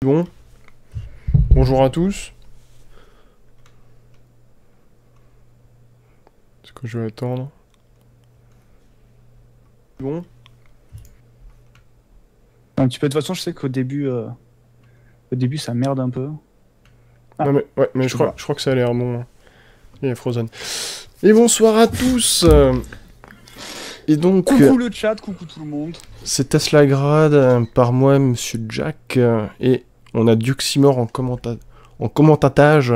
Bon, bonjour à tous. Est-ce que je vais attendre? Bon. Un petit peu, de toute façon, je sais qu'au début, ça merde un peu. Ah, Non mais, ouais, mais je crois que ça a l'air bon. Il est Frozen. Et bonsoir à tous. Et donc... coucou le chat, coucou tout le monde. C'est Tesla Grad par moi, Monsieur Jack. Et on a Duximor en commentatage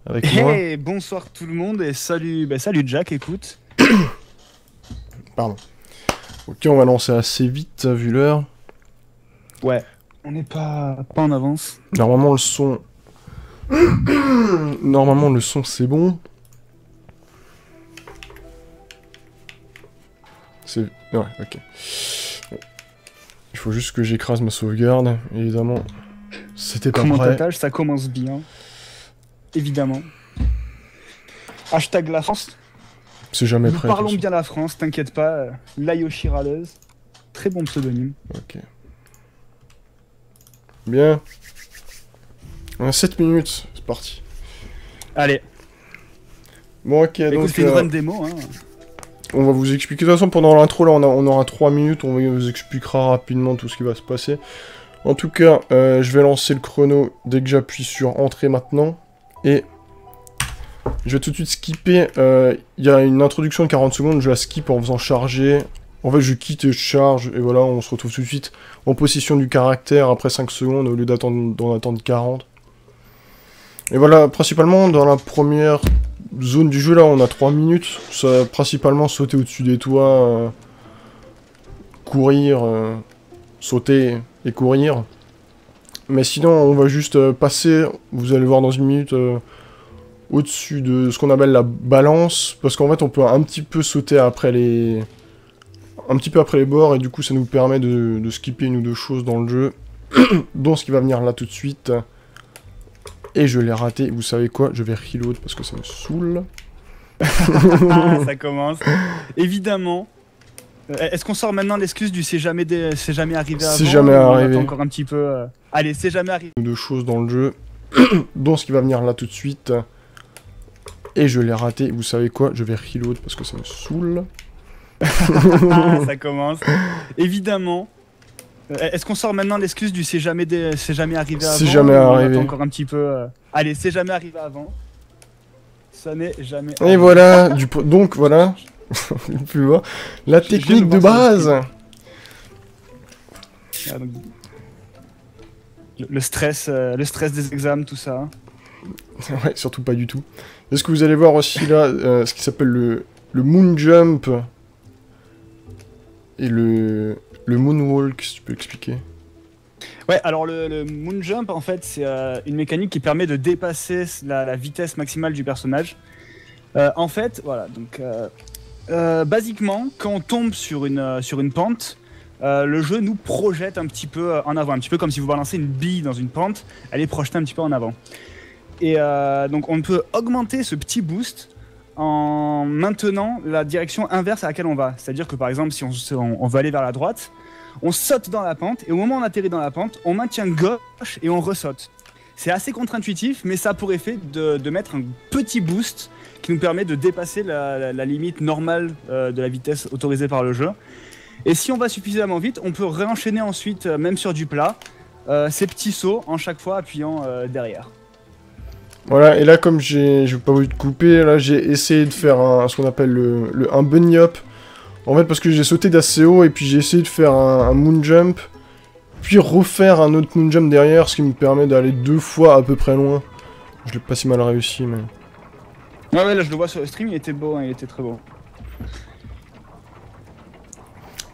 avec moi. Hey, bonsoir tout le monde et salut, salut Jack, écoute. Pardon. Ok, on va lancer assez vite vu l'heure. Ouais, on n'est pas en avance. Normalement le son... Normalement le son c'est bon. C'est... Ouais, ok. Bon. Il faut juste que j'écrase ma sauvegarde, évidemment. C'était pas prêt. Commentatage, ça commence bien. Évidemment. Hashtag la France. C'est jamais prêt. Nous parlons bien la France, t'inquiète pas. Layoshi Raleuse. Très bon pseudonyme. Ok. Bien. On a 7 minutes, c'est parti. Allez. Bon, ok, écoute, donc... c'est une run démo, hein. On va vous expliquer. De toute façon, pendant l'intro, là, on aura 3 minutes. On vous expliquera rapidement tout ce qui va se passer. En tout cas, je vais lancer le chrono dès que j'appuie sur Entrée maintenant. Et je vais tout de suite skipper. Il y a une introduction de 40 secondes. Je la skip en faisant charger. En fait, je quitte et je charge. Et voilà, on se retrouve tout de suite en possession du caractère après 5 secondes au lieu d'en attendre 40. Et voilà, principalement dans la première zone du jeu, là, on a 3 minutes. Ça va principalement sauter au-dessus des toits, courir, sauter et courir. Mais sinon, on va juste passer, vous allez voir dans une minute, au-dessus de ce qu'on appelle la balance. Parce qu'en fait, on peut un petit peu sauter après les... un petit peu après les bords, et du coup, ça nous permet de skipper une ou deux choses dans le jeu. Dont ce qui va venir là tout de suite. Et je l'ai raté, vous savez quoi, je vais reload parce que ça me saoule. Ça commence. Évidemment. Est-ce qu'on sort maintenant l'excuse du c'est jamais arrivé avant? C'est jamais arrivé. Encore un petit peu. Allez, c'est jamais arrivé. Deux choses dans le jeu, dont ce qui va venir là tout de suite. Et je l'ai raté, vous savez quoi, je vais reload parce que ça me saoule. Ça commence. Évidemment. Est-ce qu'on sort maintenant l'excuse du c'est jamais arrivé avant? C'est jamais arrivé. Encore un petit peu. Allez, c'est jamais arrivé avant. Ça n'est jamais arrivé. Et voilà, donc voilà, plus loin, la technique de base. Ah, donc, le stress des examens, tout ça. Ouais, surtout pas du tout. Est-ce que vous allez voir aussi là, ce qui s'appelle le moon jump et le moonwalk, si tu peux expliquer. Ouais, alors le moon jump, en fait, c'est une mécanique qui permet de dépasser la vitesse maximale du personnage. En fait, voilà, donc basiquement, quand on tombe sur une pente, le jeu nous projette un petit peu en avant, un petit peu comme si vous balancez une bille dans une pente, elle est projetée un petit peu en avant. Et donc on peut augmenter ce petit boost en maintenant la direction inverse à laquelle on va. C'est-à-dire que par exemple, si on veut aller vers la droite, on saute dans la pente, et au moment où on atterrit dans la pente, on maintient gauche et on ressaute. C'est assez contre-intuitif, mais ça a pour effet de mettre un petit boost qui nous permet de dépasser la limite normale de la vitesse autorisée par le jeu. Et si on va suffisamment vite, on peut réenchaîner ensuite, même sur du plat, ces petits sauts en chaque fois appuyant derrière. Voilà, et là, comme je vais pas vous couper, là, j'ai essayé de faire ce qu'on appelle un bunny hop. En fait, parce que j'ai sauté d'assez haut, et puis j'ai essayé de faire un moon jump, puis refaire un autre moon jump derrière, ce qui me permet d'aller 2 fois à peu près loin. Je l'ai pas si mal réussi, mais... Ouais, là, je le vois sur le stream, il était beau, hein, il était très beau.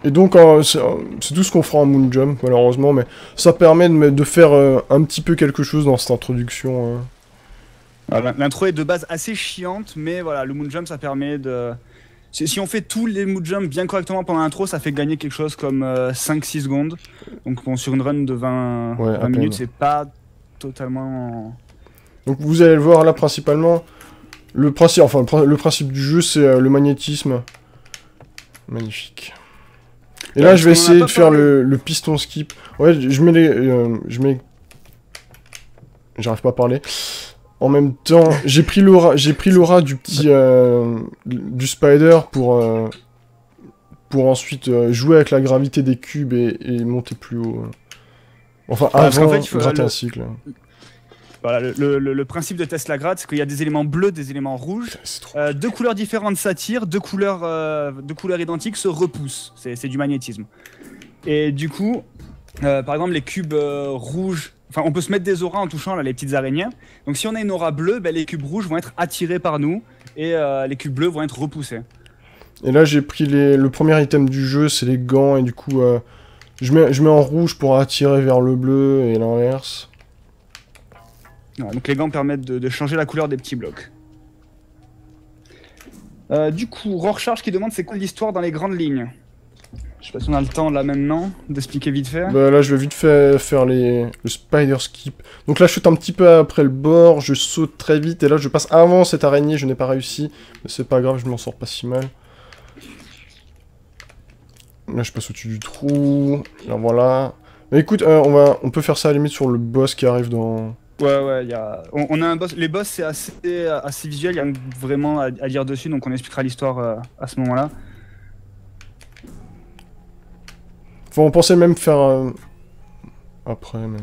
Et donc, c'est tout ce qu'on fera en moon jump, malheureusement, mais ça permet de faire un petit peu quelque chose dans cette introduction. Voilà, l'intro est de base assez chiante, mais voilà, le moon jump, ça permet de... Si on fait tous les moon jumps bien correctement pendant l'intro, ça fait gagner quelque chose comme 5-6 secondes. Donc bon, sur une run de 20 minutes, c'est pas totalement... Donc vous allez le voir là, principalement, le principe du jeu, c'est le magnétisme. Magnifique. Et là, je vais essayer de faire le piston skip. Ouais, je mets j'arrive pas à parler. En même temps, j'ai pris l'aura du petit du spider pour ensuite jouer avec la gravité des cubes et monter plus haut. Enfin, avant en fait, il faut gratter un cycle. Voilà, le principe de Tesla Grad, c'est qu'il y a des éléments bleus, des éléments rouges. Deux couleurs différentes s'attirent, deux couleurs identiques se repoussent. C'est du magnétisme. Et du coup, par exemple, les cubes rouges, enfin, on peut se mettre des auras en touchant là, les petites araignées. Donc si on a une aura bleue, ben, les cubes rouges vont être attirés par nous et les cubes bleus vont être repoussés. Et là, j'ai pris le premier item du jeu, c'est les gants, et du coup, je mets en rouge pour attirer vers le bleu et l'inverse. Ouais, donc les gants permettent de changer la couleur des petits blocs. Du coup, Rorschach qui demande c'est quoi l'histoire dans les grandes lignes. Je sais pas si on a le temps là maintenant d'expliquer vite fait. Bah là je vais vite fait faire le spider skip. Donc là je saute un petit peu après le bord, je saute très vite et là je passe avant cette araignée, je n'ai pas réussi. Mais c'est pas grave, je m'en sors pas si mal. Là je passe au-dessus du trou, là voilà. Mais écoute, on peut faire ça à la limite sur le boss qui arrive dans... Ouais, on a un boss. Les boss c'est assez visuel, il y a vraiment à dire dessus, donc on expliquera l'histoire à ce moment-là. Enfin, on pensait même faire après, mais...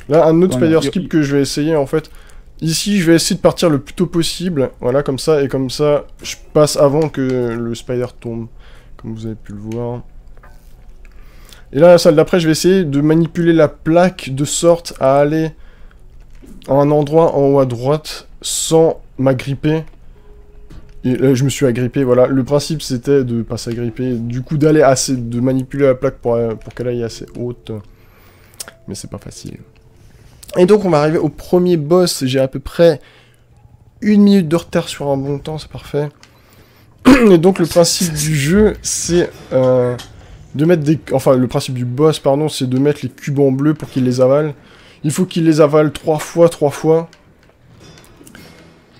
Là, un autre spider skip que je vais essayer, en fait. Ici, je vais essayer de partir le plus tôt possible. Voilà, comme ça, et comme ça, je passe avant que le spider tombe. Comme vous avez pu le voir. Et là, la salle d'après, je vais essayer de manipuler la plaque de sorte à aller à un endroit en haut à droite sans m'agripper. Et là, je me suis agrippé, voilà. Le principe, c'était de pas s'agripper. Du coup, de manipuler la plaque pour qu'elle aille assez haute. Mais c'est pas facile. Et donc, on va arriver au premier boss. J'ai à peu près 1 minute de retard sur un bon temps, c'est parfait. Et donc, le principe du jeu, c'est de mettre des... Enfin, le principe du boss, pardon, c'est de mettre les cubes en bleu pour qu'il les avale. Il faut qu'il les avale 3 fois.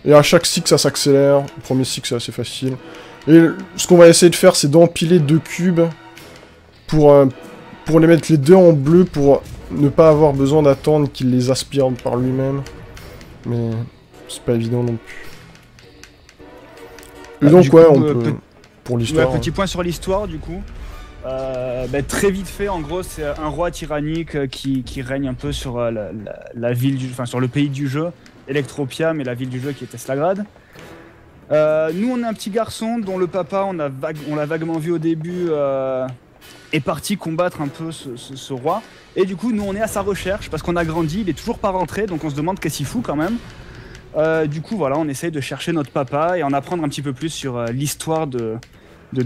Et à chaque cycle, ça s'accélère. Le premier cycle, c'est assez facile. Et ce qu'on va essayer de faire, c'est d'empiler 2 cubes pour les mettre les 2 en bleu pour ne pas avoir besoin d'attendre qu'il les aspire par lui-même. Mais c'est pas évident non plus. Et donc, ouais, on peut... Pour l'histoire... Ouais, petit point sur l'histoire, du coup. Très vite fait, en gros, c'est un roi tyrannique qui règne un peu sur la ville, sur le pays du jeu, Electropia, mais la ville du jeu qui est Teslagrad. Nous, on est un petit garçon dont le papa, on l'a vaguement vu au début, est parti combattre un peu ce roi. Et du coup, nous, on est à sa recherche parce qu'on a grandi, il est toujours pas rentré, donc on se demande qu'est-ce qu'il fout quand même. Du coup, voilà, on essaye de chercher notre papa et en apprendre un petit peu plus sur l'histoire de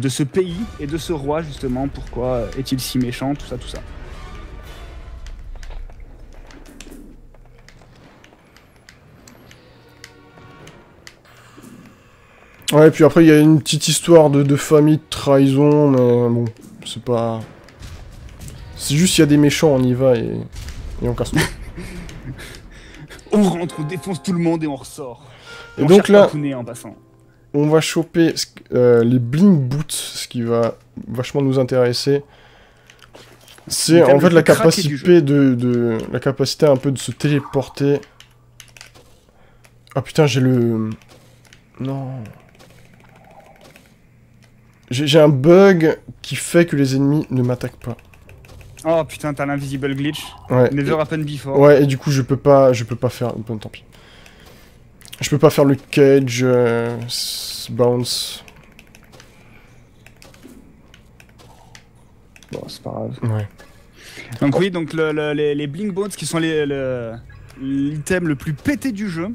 ce pays et de ce roi, justement. Pourquoi est-il si méchant, tout ça. Ouais, et puis après, il y a une petite histoire de famille, de trahison, mais bon, c'est pas... C'est juste, il y a des méchants, on y va et on casse tout. On rentre, on défonce tout le monde et on ressort. Et donc là, en passant. On va choper les Blink Boots, ce qui va vachement nous intéresser. C'est en fait la capacité la capacité un peu de se téléporter. Ah putain, j'ai le... Non... J'ai un bug qui fait que les ennemis ne m'attaquent pas. Oh putain, t'as l'invisible glitch. Ouais. Never happened before. Ouais, et du coup, je peux pas faire... Bon, tant pis. Je peux pas faire le cage, bounce. Bon, c'est pas grave. Ouais. Donc oui, donc les Blink Bones qui sont l'item le plus pété du jeu.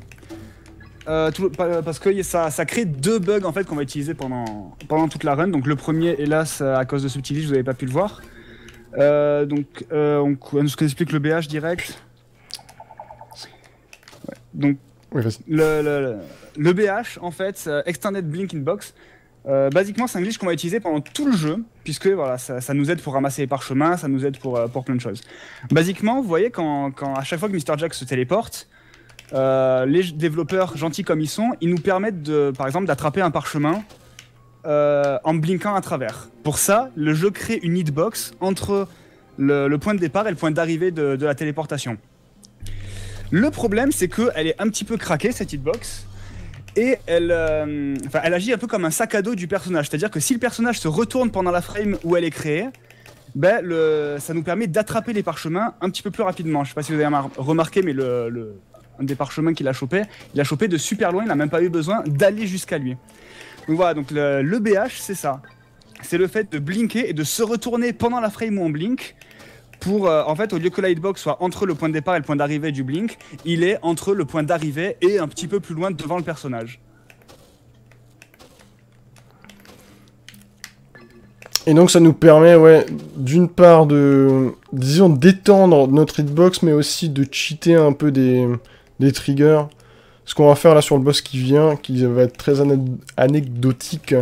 Parce que ça crée 2 bugs en fait qu'on va utiliser pendant toute la run. Donc le premier, hélas, à cause de ce petit glitch, vous avez pas pu le voir. On nous explique le BH direct. Ouais, donc oui, vas-y. Le BH, en fait, Extended Blink Inbox, basiquement c'est un glitch qu'on va utiliser pendant tout le jeu, puisque voilà, ça nous aide pour ramasser les parchemins, ça nous aide pour plein de choses. Basiquement, vous voyez, quand à chaque fois que Mr. Jack se téléporte, les développeurs gentils comme ils sont, ils nous permettent par exemple d'attraper un parchemin en blinkant à travers. Pour ça, le jeu crée une hitbox entre le point de départ et le point d'arrivée de la téléportation. Le problème, c'est qu'elle est un petit peu craquée, cette hitbox, et elle agit un peu comme un sac à dos du personnage. C'est-à-dire que si le personnage se retourne pendant la frame où elle est créée, ben, ça nous permet d'attraper les parchemins un petit peu plus rapidement. Je sais pas si vous avez remarqué, mais un des parchemins qu'il a chopé, il a chopé de super loin, il n'a même pas eu besoin d'aller jusqu'à lui. Donc voilà, donc le BH, c'est ça. C'est le fait de blinker et de se retourner pendant la frame où on blink pour, en fait, au lieu que la hitbox soit entre le point de départ et le point d'arrivée du blink, il est entre le point d'arrivée et un petit peu plus loin devant le personnage. Et donc ça nous permet, ouais, d'une part disons, d'étendre notre hitbox, mais aussi de cheater un peu des triggers. Ce qu'on va faire là sur le boss qui vient, qui va être très anecdotique.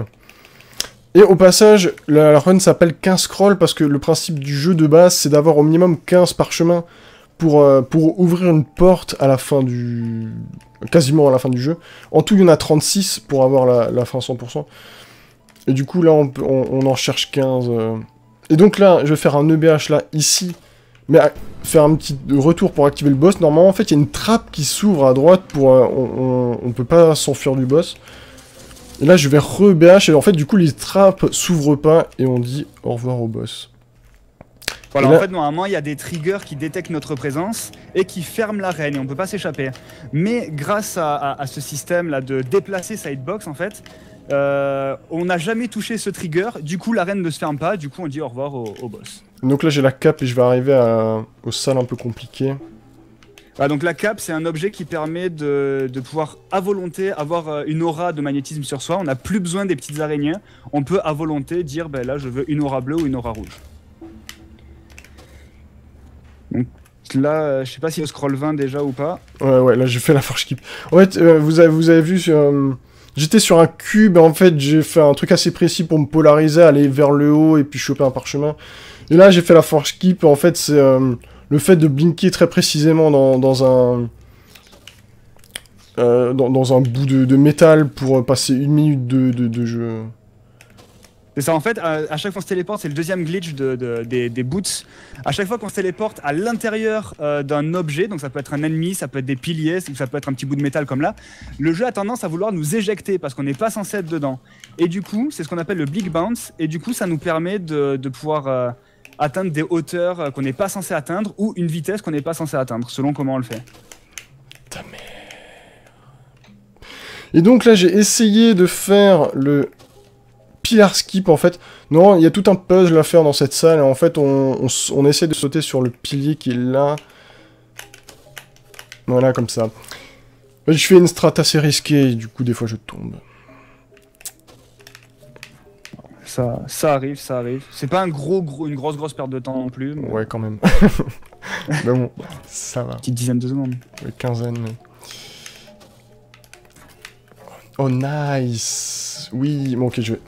Et au passage, la run s'appelle 15 scrolls parce que le principe du jeu de base, c'est d'avoir au minimum 15 parchemins pour ouvrir une porte à la fin quasiment à la fin du jeu. En tout, il y en a 36 pour avoir la fin 100%. Et du coup, là, on en cherche 15. Et donc là, je vais faire un EBH là, ici. Mais faire un petit retour pour activer le boss. Normalement, en fait, il y a une trappe qui s'ouvre à droite pour... on peut pas s'enfuir du boss. Et là, je vais re-BH. Et en fait, du coup, les trappes s'ouvrent pas. Et on dit au revoir au boss. Voilà, là... en fait, normalement, il y a des triggers qui détectent notre présence et qui ferment l'arène. Et on peut pas s'échapper. Mais grâce à ce système-là de déplacer sa hitbox, en fait... on n'a jamais touché ce trigger, du coup l'arène ne se ferme pas, du coup on dit au revoir au boss. Donc là j'ai la cape et je vais arriver aux salles un peu compliquées. Voilà, donc la cape c'est un objet qui permet de pouvoir à volonté avoir une aura de magnétisme sur soi, on n'a plus besoin des petites araignées, on peut à volonté dire ben là je veux une aura bleue ou une aura rouge. Donc là je sais pas si on scroll 20 déjà ou pas. Ouais là j'ai fait la forge skip. En fait vous avez vu j'étais sur un cube et en fait j'ai fait un truc assez précis pour me polariser, aller vers le haut et puis choper un parchemin. Et là j'ai fait la forge skip et en fait c'est le fait de blinker très précisément dans un bout de métal pour passer 1 minute de jeu. C'est ça, en fait, à chaque fois qu'on se téléporte, c'est le deuxième glitch des boots. À chaque fois qu'on se téléporte à l'intérieur d'un objet, donc ça peut être un ennemi, ça peut être des piliers, ça peut être un petit bout de métal comme là, le jeu a tendance à vouloir nous éjecter parce qu'on n'est pas censé être dedans. Et du coup, c'est ce qu'on appelle le big bounce, et du coup, ça nous permet de pouvoir atteindre des hauteurs qu'on n'est pas censé atteindre ou une vitesse qu'on n'est pas censé atteindre, selon comment on le fait. Ta mère. Et donc là, j'ai essayé de faire le... Pilar skip en fait. Non, il y a tout un puzzle à faire dans cette salle. Et en fait, on essaie de sauter sur le pilier qui est là. Voilà, comme ça. Je fais une strat assez risquée et du coup, des fois, je tombe. Ça arrive, ça arrive. C'est pas une grosse perte de temps non plus. Mais... Ouais, quand même. Mais bon, ça va. Petite dizaine de secondes. Ouais, quinzaine. Mais... Oh, nice. Oui, bon, ok, je vais...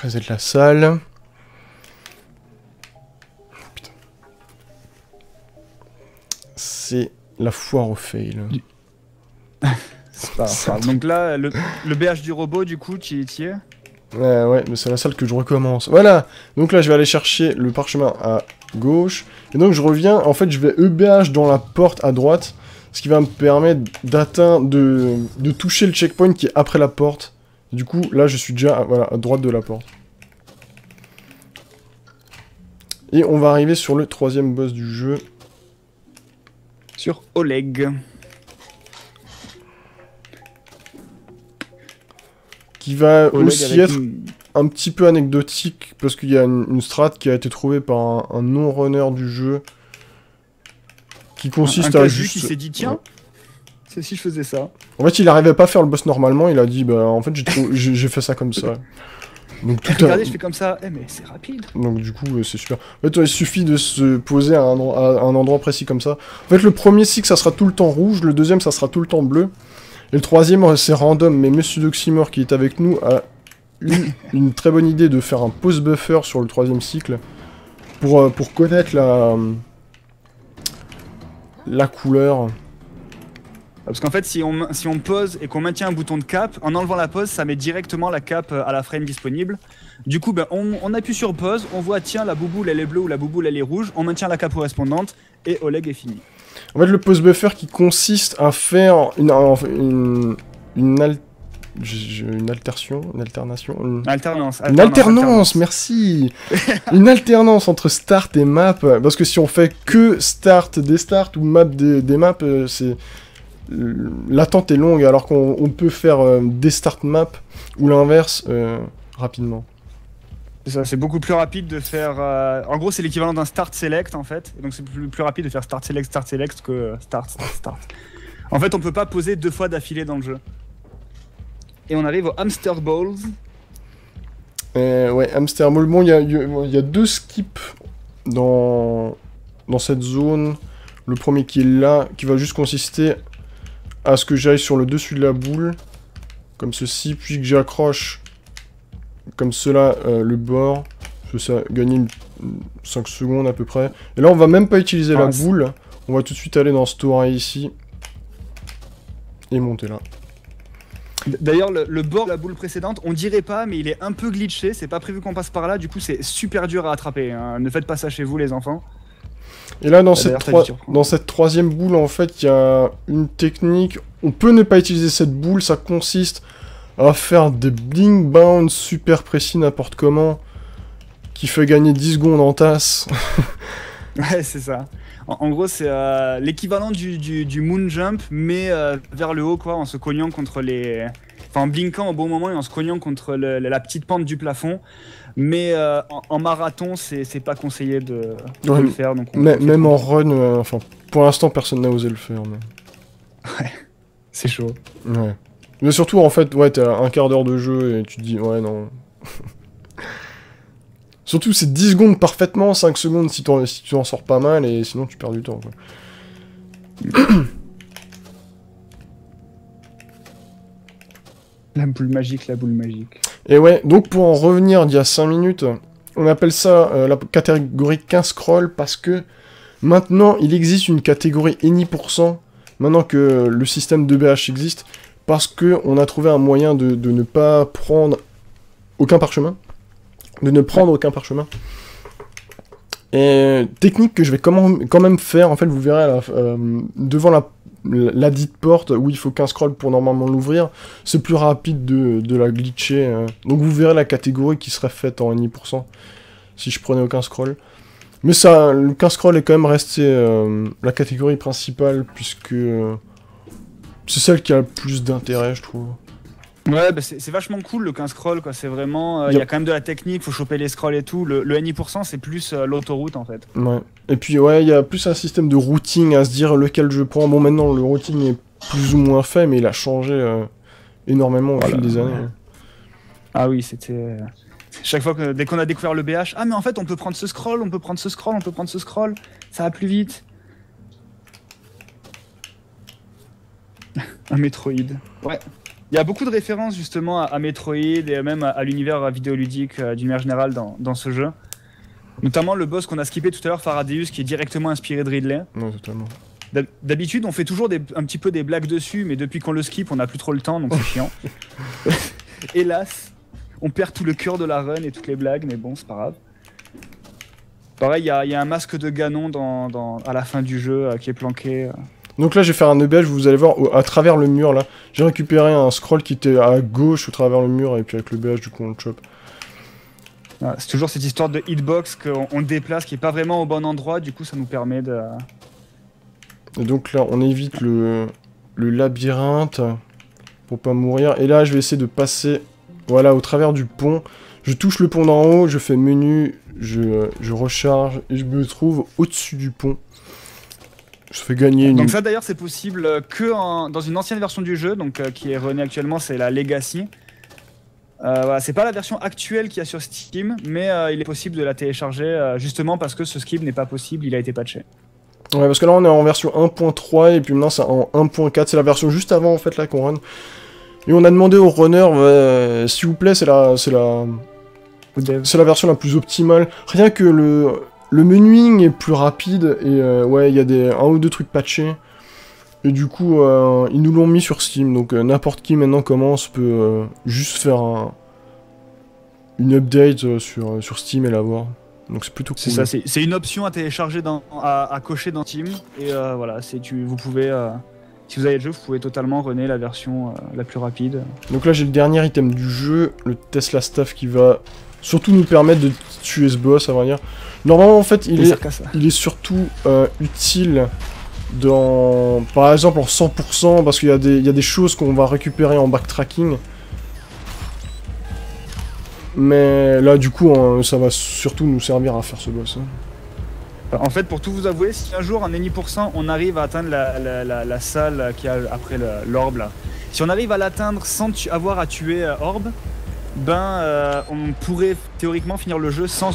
reset la salle. Putain. C'est la foire au fail. Donc là, le BH du robot, du coup, tu y es? Ouais, mais c'est la salle que je recommence. Voilà. Donc là, je vais aller chercher le parchemin à gauche. Et donc, je reviens. En fait, je vais EBH dans la porte à droite. Ce qui va me permettre d'atteindre, de toucher le checkpoint qui est après la porte. Du coup, là, je suis déjà voilà, à droite de la porte. Et on va arriver sur le 3e boss du jeu. Sur Oleg. Qui va aussi être un petit peu anecdotique, parce qu'il y a une strat qui a été trouvée par un non-runner du jeu. Qui consiste à juste... qui s'est dit, tiens, c'est si je faisais ça. En fait, il arrivait pas à faire le boss normalement, il a dit, bah en fait, j'ai fait ça comme ça. Donc, regardez, je fais comme ça, mais c'est rapide. Donc du coup, c'est super. En fait, il suffit de se poser à un endroit précis comme ça. En fait, le premier cycle, ça sera tout le temps rouge, le deuxième, ça sera tout le temps bleu. Et le troisième, c'est random, mais Monsieur Doxymore, qui est avec nous, a eu une très bonne idée de faire un pause buffer sur le 3e cycle, pour connaître la couleur. Parce qu'en fait, si on pose et qu'on maintient un bouton de cap, en enlevant la pause, ça met directement la cap à la frame disponible. Du coup, ben, on appuie sur pause, on voit tiens la bouboule elle est bleue ou la bouboule elle est rouge, on maintient la cape correspondante et Oleg est fini. En fait, le pause buffer qui consiste à faire une alternance, merci. Une alternance entre start et map, parce que si on fait que start des starts ou map des maps, c'est l'attente est longue, alors qu'on peut faire des start maps ou l'inverse rapidement. C'est beaucoup plus rapide de faire. En gros, c'est l'équivalent d'un start select en fait. Et donc c'est plus rapide de faire start select que start. En fait, on peut pas poser 2 fois d'affilée dans le jeu. Et on arrive au Hamster Balls. Ouais, Hamster Ball. Bon, il y a 2 skips dans cette zone. Le premier qui est là, qui va juste consister à ce que j'aille sur le dessus de la boule, comme ceci, puis que j'accroche comme cela le bord. Ça gagne 5 secondes à peu près. Et là, on va même pas utiliser la boule. On va tout de suite aller dans ce tour ici. Et monter là. D'ailleurs, le bord de la boule précédente, on dirait pas, mais il est un peu glitché. C'est pas prévu qu'on passe par là, du coup, c'est super dur à attraper. Hein. Ne faites pas ça chez vous, les enfants. Et là, dans cette 3e boule, en fait, il y a une technique. On peut ne pas utiliser cette boule. Ça consiste à faire des bling bounce super précis, n'importe comment, qui fait gagner 10 secondes en tasse. Ouais, c'est ça. En gros, c'est l'équivalent du moon jump, mais vers le haut, quoi, en se cognant contre les... Enfin, en blinkant au bon moment et en se cognant contre la petite pente du plafond. Mais en marathon, c'est pas conseillé de le faire. Donc même en run, enfin, pour l'instant, personne n'a osé le faire. Mais... Ouais, c'est chaud. Ouais. Mais surtout, en fait, ouais, t'as un quart d'heure de jeu et tu te dis, ouais, non... Surtout, c'est 10 secondes parfaitement, 5 secondes si tu en sors pas mal, et sinon tu perds du temps, quoi. La boule magique, la boule magique. Et ouais, donc pour en revenir d'il y a 5 minutes, on appelle ça la catégorie 15 scroll, parce que maintenant, il existe une catégorie Any%, maintenant que le système de BH existe, parce que on a trouvé un moyen de ne pas prendre aucun parchemin. De ne prendre aucun parchemin. Et technique que je vais quand même faire, en fait, vous verrez devant la dite porte où il faut qu'un scroll pour normalement l'ouvrir, c'est plus rapide de la glitcher. Donc vous verrez la catégorie qui serait faite en Any% si je prenais aucun scroll. Mais ça, le 15 scroll est quand même resté la catégorie principale, puisque c'est celle qui a le plus d'intérêt, je trouve. Ouais, bah c'est vachement cool le 15 scroll, quoi. C'est vraiment. Il y a quand même de la technique, faut choper les scrolls et tout. Le Any%, c'est plus l'autoroute en fait. Ouais. Et puis, ouais, il y a plus un système de routing à se dire lequel je prends. Bon, maintenant, le routing est plus ou moins fait, mais il a changé énormément au fil des années. Ah oui, c'était. Chaque fois que dès qu'on a découvert le BH, ah, mais en fait, on peut prendre ce scroll, on peut prendre ce scroll, on peut prendre ce scroll. Ça va plus vite. Un Metroid. Ouais. Il y a beaucoup de références justement à Metroid et même à l'univers vidéoludique d'une manière générale dans ce jeu. Notamment le boss qu'on a skippé tout à l'heure, Faradeus, qui est directement inspiré de Ridley. Non, totalement. D'habitude, on fait toujours un petit peu des blagues dessus, mais depuis qu'on le skip, on n'a plus trop le temps, donc c'est chiant. Hélas, on perd tout le cœur de la run et toutes les blagues, mais bon, c'est pas grave. Pareil, il y a un masque de Ganon à la fin du jeu qui est planqué. Donc là, je vais faire un EBH, vous allez voir, à travers le mur, là. J'ai récupéré un scroll qui était à gauche, au travers le mur, et puis avec le BH, du coup, on le chope. Ah, c'est toujours cette histoire de hitbox qu'on déplace, qui est pas vraiment au bon endroit, du coup, ça nous permet de... Et donc là, on évite le labyrinthe, pour pas mourir. Et là, je vais essayer de passer, voilà, au travers du pont. Je touche le pont d'en haut, je fais menu, je recharge, et je me trouve au-dessus du pont. Je fais gagner une... Donc ça d'ailleurs c'est possible que dans une ancienne version du jeu, donc qui est renée actuellement, c'est la Legacy. Voilà, c'est pas la version actuelle qu'il y a sur Steam, mais il est possible de la télécharger justement parce que ce skip n'est pas possible, il a été patché. Ouais, parce que là on est en version 1.3 et puis maintenant c'est en 1.4, c'est la version juste avant en fait là qu'on run. Et on a demandé aux runners, s'il vous plaît, c'est la version la plus optimale. Rien que le menuing est plus rapide et ouais, il y a un ou deux trucs patchés. Et du coup, ils nous l'ont mis sur Steam, donc n'importe qui maintenant commence peut juste faire une update sur Steam et l'avoir. Donc c'est plutôt cool. C'est ça, c'est une option à télécharger, à cocher dans Steam. Et voilà, vous pouvez, si vous avez le jeu, vous pouvez totalement runner la version la plus rapide. Donc là j'ai le dernier item du jeu, le Tesla Staff qui va surtout nous permettre de tuer ce boss, à vrai dire. Normalement en fait il est surtout utile dans, par exemple en 100% parce qu'il y a des choses qu'on va récupérer en backtracking. Mais là, du coup, ça va surtout nous servir à faire ce boss. En fait, pour tout vous avouer, si un jour, en Any%, on arrive à atteindre la salle qui a après l'orbe, là. Si on arrive à l'atteindre sans avoir à tuer Orbe, on pourrait théoriquement finir le jeu sans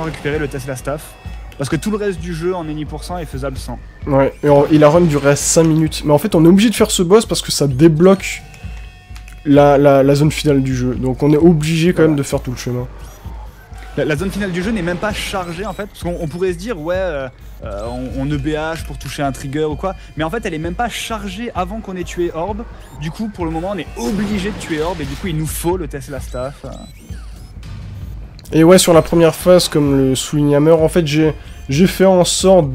récupérer le Tesla Staff. Parce que tout le reste du jeu en Any% est faisable sans. Ouais, et la run durerait 5 minutes. Mais en fait, on est obligé de faire ce boss parce que ça débloque la zone finale du jeu, donc on est obligé quand même de faire tout le chemin. La zone finale du jeu n'est même pas chargée en fait, parce qu'on pourrait se dire ouais, on EBH pour toucher un trigger ou quoi, mais en fait elle est même pas chargée avant qu'on ait tué Orbe. Du coup pour le moment on est obligé de tuer Orbe et du coup il nous faut le Tesla Staff. Et ouais, sur la première phase, comme le souligne Hammer, en fait j'ai fait en sorte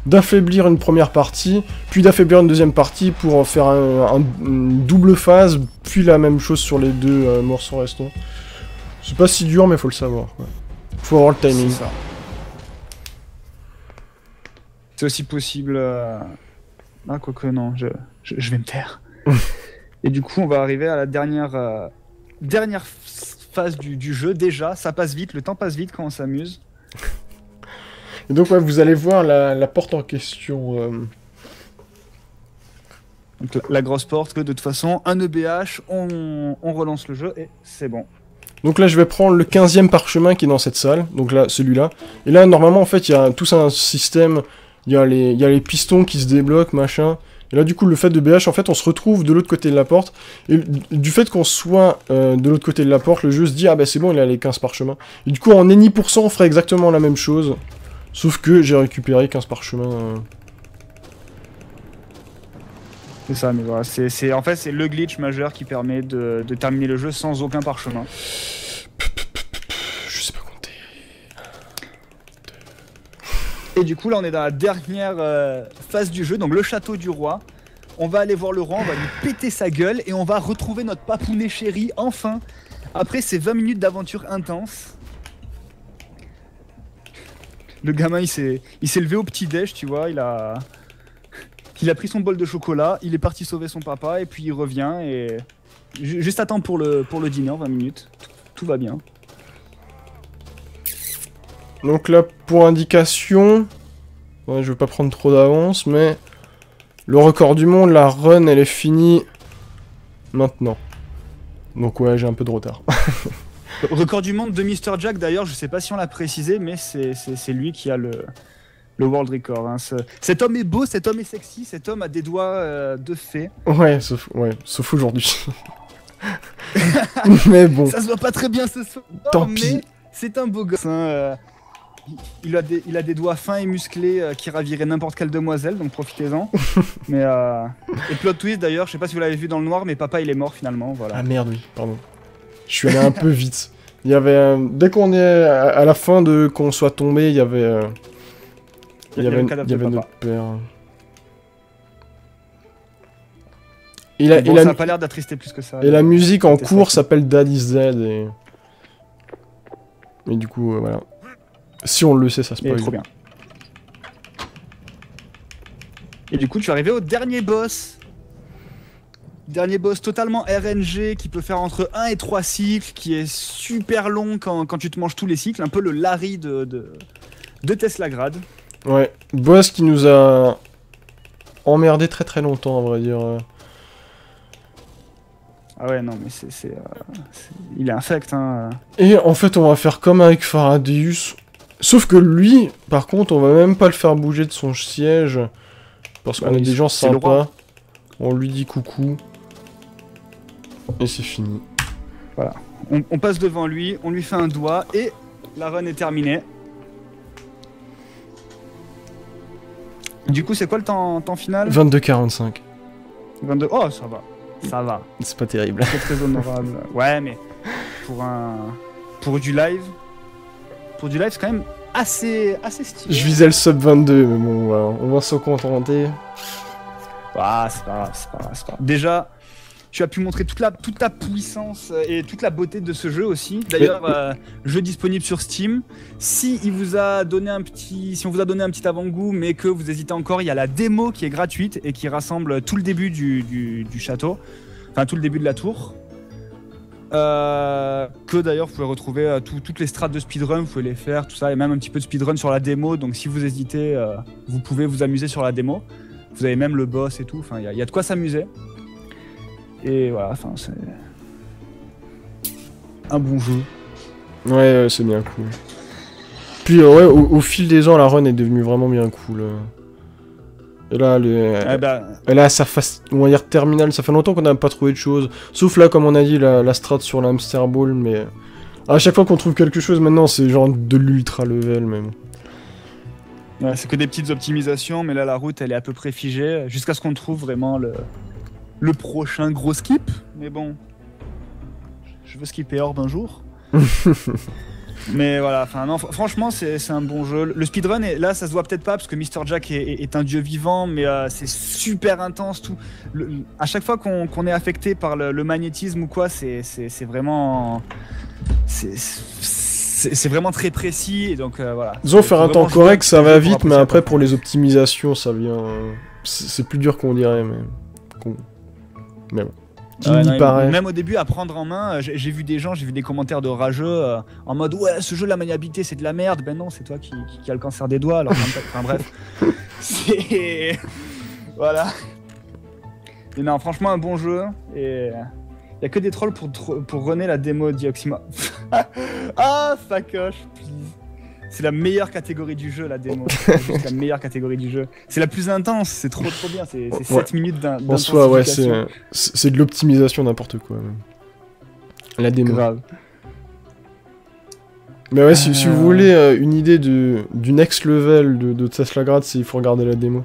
d'affaiblir une première partie, puis d'affaiblir une deuxième partie pour faire une double phase, puis la même chose sur les deux morceaux restants. C'est pas si dur, mais faut le savoir. Ouais. Faut avoir le timing. C'est aussi possible... Ah, quoique non, je vais me taire. Et du coup, on va arriver à la dernière phase du jeu. Déjà, ça passe vite, le temps passe vite quand on s'amuse. Et donc ouais, vous allez voir la porte en question. Donc, la grosse porte que de toute façon, un EBH, on relance le jeu et c'est bon. Donc là je vais prendre le 15e parchemin qui est dans cette salle, donc là celui-là. Et là normalement en fait il y a tout un système, il y a les pistons qui se débloquent, machin. Et là du coup le fait de BH en fait on se retrouve de l'autre côté de la porte. Et du fait qu'on soit de l'autre côté de la porte, le jeu se dit ah bah c'est bon il a les 15 parchemins. Et du coup en Any% on ferait exactement la même chose. Sauf que j'ai récupéré 15 parchemins. C'est ça, mais voilà, en fait c'est le glitch majeur qui permet de terminer le jeu sans aucun parchemin. Je sais pas compter. Et du coup là on est dans la dernière phase du jeu, donc le château du roi. On va aller voir le roi, on va lui péter sa gueule et on va retrouver notre papounet chéri enfin. Après ces 20 minutes d'aventure intense. Le gamin il s'est levé au petit-déj, tu vois, il a pris son bol de chocolat, il est parti sauver son papa et puis il revient et juste à temps pour le dîner en 20 minutes. Tout va bien. Donc là pour indication, ouais, je veux pas prendre trop d'avance mais le record du monde, la run elle est finie maintenant. Donc ouais j'ai un peu de retard. Record du monde de Mr. Jack d'ailleurs, je sais pas si on l'a précisé, mais c'est lui qui a le world record. Hein. Cet homme est beau, cet homme est sexy, cet homme a des doigts de fée. Ouais, sauf aujourd'hui. Mais bon. Ça se voit pas très bien ce soir. Tant pis. C'est un beau gosse. Hein. Il a des doigts fins et musclés qui raviraient n'importe quelle demoiselle, donc profitez-en. Mais et plot twist d'ailleurs, je sais pas si vous l'avez vu dans le noir, mais papa il est mort finalement. Voilà. Ah merde, oui, pardon. Je suis allé un peu vite. Il y avait dès qu'on est à la fin qu'on soit tombé, il y avait notre père. Ça a pas l'air d'attrister plus que ça. Et la musique en cours s'appelle Daddy's Dead et du coup voilà. Si on le sait, ça se passe trop bien. Et du coup, tu es arrivé au dernier boss. Dernier boss totalement RNG qui peut faire entre 1 et 3 cycles, qui est super long quand tu te manges tous les cycles, un peu le Larry de Tesla Grad. Ouais, boss qui nous a emmerdé très très longtemps, à vrai dire. Ah ouais, non, mais il est infect, hein. Et en fait, on va faire comme avec Faradeus. Sauf que lui, par contre, on va même pas le faire bouger de son siège. Parce qu'on est des gens sympas. On lui dit coucou. Et c'est fini. Voilà. On passe devant lui, on lui fait un doigt et la run est terminée. Du coup, c'est quoi le temps final? 22:45. 22... Oh, ça va. Ça va. C'est pas terrible. C'est très honorable. Ouais, mais pour du live. Pour du live, c'est quand même assez stylé. Je visais le sub 22, mais bon, voilà, on va se contenter. Ah, c'est pas grave. Déjà, tu as pu montrer toute la puissance et toute la beauté de ce jeu aussi. D'ailleurs, jeu disponible sur Steam. Si on vous a donné un petit avant-goût, mais que vous hésitez encore, il y a la démo qui est gratuite et qui rassemble tout le début du château, enfin tout le début de la tour. Que d'ailleurs vous pouvez retrouver toutes les strates de speedrun, vous pouvez les faire, tout ça, et même un petit peu de speedrun sur la démo. Donc si vous hésitez, vous pouvez vous amuser sur la démo. Vous avez même le boss et tout, enfin il y a de quoi s'amuser. Et voilà, enfin c'est un bon jeu. Ouais, c'est bien cool. Puis ouais, au fil des ans, la run est devenue vraiment bien cool. Et là, elle a sa phase, on va dire, terminale. Ça fait longtemps qu'on n'a pas trouvé de choses. Sauf là, comme on a dit, la strat sur l'hamster ball. Mais à chaque fois qu'on trouve quelque chose, maintenant, c'est genre de l'ultra level même. Ouais, c'est que des petites optimisations, mais là, la route, elle est à peu près figée. Jusqu'à ce qu'on trouve vraiment le prochain gros skip. Mais bon, je veux skipper Orb un jour. Mais voilà, enfin non, franchement c'est un bon jeu. Le speedrun, là ça se voit peut-être pas parce que Mr. Jack est un dieu vivant, mais c'est super intense tout. À chaque fois qu'on est affecté par le magnétisme ou quoi, c'est vraiment... C'est vraiment très précis, et donc voilà. Disons, faire un temps correct, ça va vite, mais après pour les optimisations, ça vient... C'est plus dur qu'on dirait, mais bon. Même au début, à prendre en main, j'ai vu des commentaires de rageux en mode ouais, ce jeu, la maniabilité c'est de la merde. Ben non, c'est toi qui a le cancer des doigts. Alors, enfin bref, c'est voilà. Mais non, franchement, un bon jeu. Et y a que des trolls pour runner la démo d'Ioxima. Ah, ça coche, please. C'est la meilleure catégorie du jeu, la démo. C'est la meilleure catégorie du jeu. C'est la plus intense, c'est trop bien. C'est 7 minutes d'intensité. En soi, ouais, c'est de l'optimisation n'importe quoi. Même. La démo. Grave. Mais ouais, si vous voulez une idée du next level de Tesla Grad, il faut regarder la démo.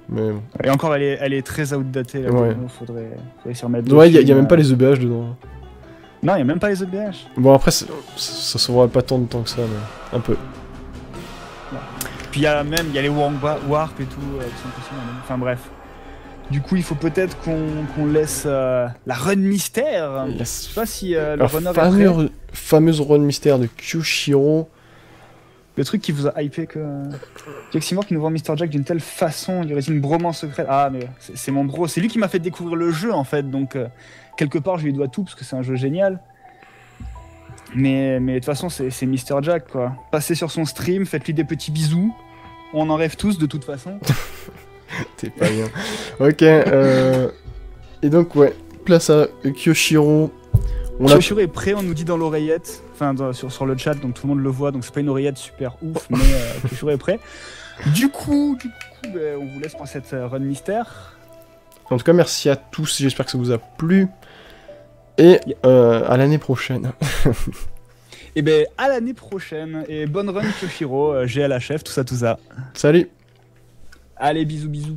Mais bon. Et encore, elle est très outdatée, la démo. Faudrait s'y remettre. Ouais, il y a même pas les EBH dedans. Non, il y a même pas les EBH. Bon, après, ça sauvera pas tant de temps que ça, mais un peu. Ouais. Puis il y a les warp et tout, qui sont possibles. Enfin bref. Du coup, il faut peut-être qu'on laisse la run mystère. Je sais pas si le runner est prêt. Fameuse run mystère de Kyoshiro. Le truc qui vous a hypé que Jacksimore qui nous vend Mr. Jack d'une telle façon, il y aurait une bromance secrète. Ah mais c'est mon bro, c'est lui qui m'a fait découvrir le jeu en fait, donc quelque part je lui dois tout parce que c'est un jeu génial. Mais de toute façon c'est Mr. Jack quoi. Passez sur son stream, faites-lui des petits bisous. On en rêve tous de toute façon. T'es pas bien. Ok, et donc ouais, place à Kyoshiro. Kyoshiro est prêt, on nous dit dans l'oreillette, enfin sur le chat, donc tout le monde le voit, donc c'est pas une oreillette super ouf, mais Kyoshiro est prêt. Du coup, on vous laisse pour cette run mystère. En tout cas, merci à tous, j'espère que ça vous a plu. Et à l'année prochaine. Et ben à l'année prochaine, et bonne run Kyoshiro, GLHF, tout ça. Salut. Allez, bisous.